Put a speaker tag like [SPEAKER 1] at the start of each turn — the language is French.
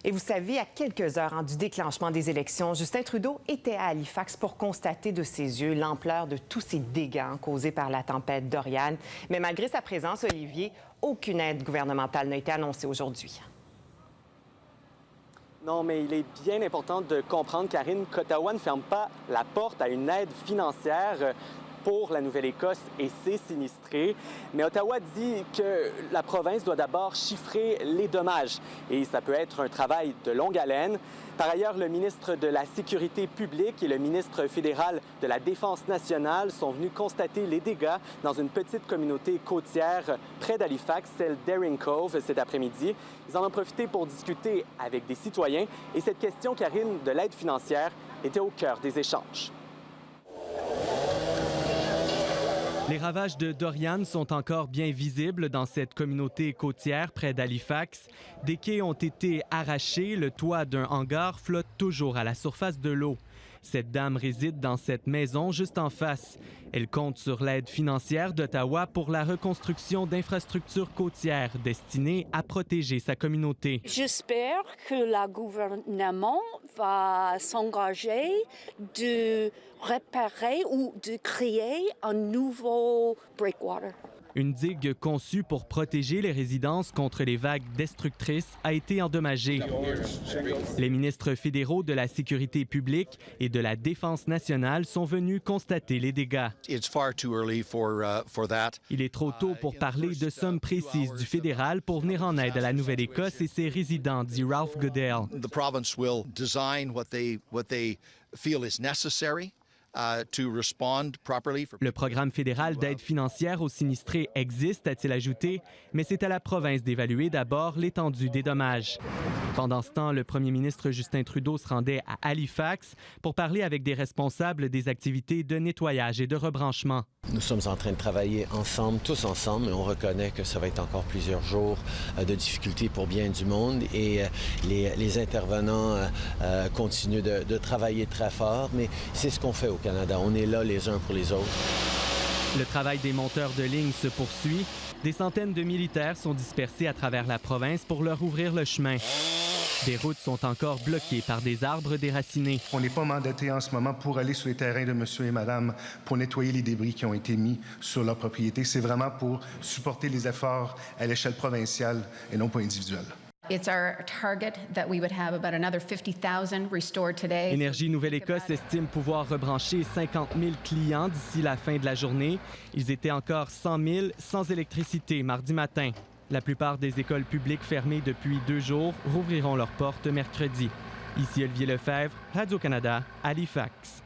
[SPEAKER 1] Et vous savez, à quelques heures du déclenchement des élections, Justin Trudeau était à Halifax pour constater de ses yeux l'ampleur de tous ces dégâts causés par la tempête Dorian. Mais malgré sa présence, Olivier, aucune aide gouvernementale n'a été annoncée aujourd'hui.
[SPEAKER 2] Non, mais il est bien important de comprendre, Karine, qu'Ottawa ne ferme pas la porte à une aide financière pour la Nouvelle-Écosse et ses sinistrés. Mais Ottawa dit que la province doit d'abord chiffrer les dommages et ça peut être un travail de longue haleine. Par ailleurs, le ministre de la Sécurité publique et le ministre fédéral de la Défense nationale sont venus constater les dégâts dans une petite communauté côtière près d'Halifax, celle d'Erin Cove, cet après-midi. Ils en ont profité pour discuter avec des citoyens et cette question, Karine, de l'aide financière était au cœur des échanges.
[SPEAKER 3] Les ravages de Dorian sont encore bien visibles dans cette communauté côtière près d'Halifax. Des quais ont été arrachés, le toit d'un hangar flotte toujours à la surface de l'eau. Cette dame réside dans cette maison juste en face. Elle compte sur l'aide financière d'Ottawa pour la reconstruction d'infrastructures côtières destinées à protéger sa communauté.
[SPEAKER 4] J'espère que le gouvernement va s'engager de réparer ou de créer un nouveau breakwater.
[SPEAKER 3] Une digue conçue pour protéger les résidences contre les vagues destructrices a été endommagée. Les ministres fédéraux de la Sécurité publique et de la Défense nationale sont venus constater les dégâts. Il est trop tôt pour parler de sommes précises du fédéral pour venir en aide à la Nouvelle-Écosse et ses résidents, dit Ralph Goodale. Le programme fédéral d'aide financière aux sinistrés existe, a-t-il ajouté, mais c'est à la province d'évaluer d'abord l'étendue des dommages. Pendant ce temps, le premier ministre Justin Trudeau se rendait à Halifax pour parler avec des responsables des activités de nettoyage et de rebranchement.
[SPEAKER 5] Nous sommes en train de travailler ensemble, tous ensemble, mais on reconnaît que ça va être encore plusieurs jours de difficultés pour bien du monde et les intervenants continuent de travailler très fort, mais c'est ce qu'on fait au Canada. On est là les uns pour les autres.
[SPEAKER 3] Le travail des monteurs de ligne se poursuit. Des centaines de militaires sont dispersés à travers la province pour leur ouvrir le chemin. Des routes sont encore bloquées par des arbres déracinés.
[SPEAKER 6] On n'est pas mandaté en ce moment pour aller sur les terrains de monsieur et madame pour nettoyer les débris qui ont été mis sur leur propriété. C'est vraiment pour supporter les efforts à l'échelle provinciale et non pas individuelle.
[SPEAKER 3] Énergie Nouvelle-Écosse estime pouvoir rebrancher 50 000 clients d'ici la fin de la journée. Ils étaient encore 100 000 sans électricité mardi matin. La plupart des écoles publiques fermées depuis 2 jours rouvriront leurs portes mercredi. Ici Olivier Lefebvre, Radio-Canada, Halifax.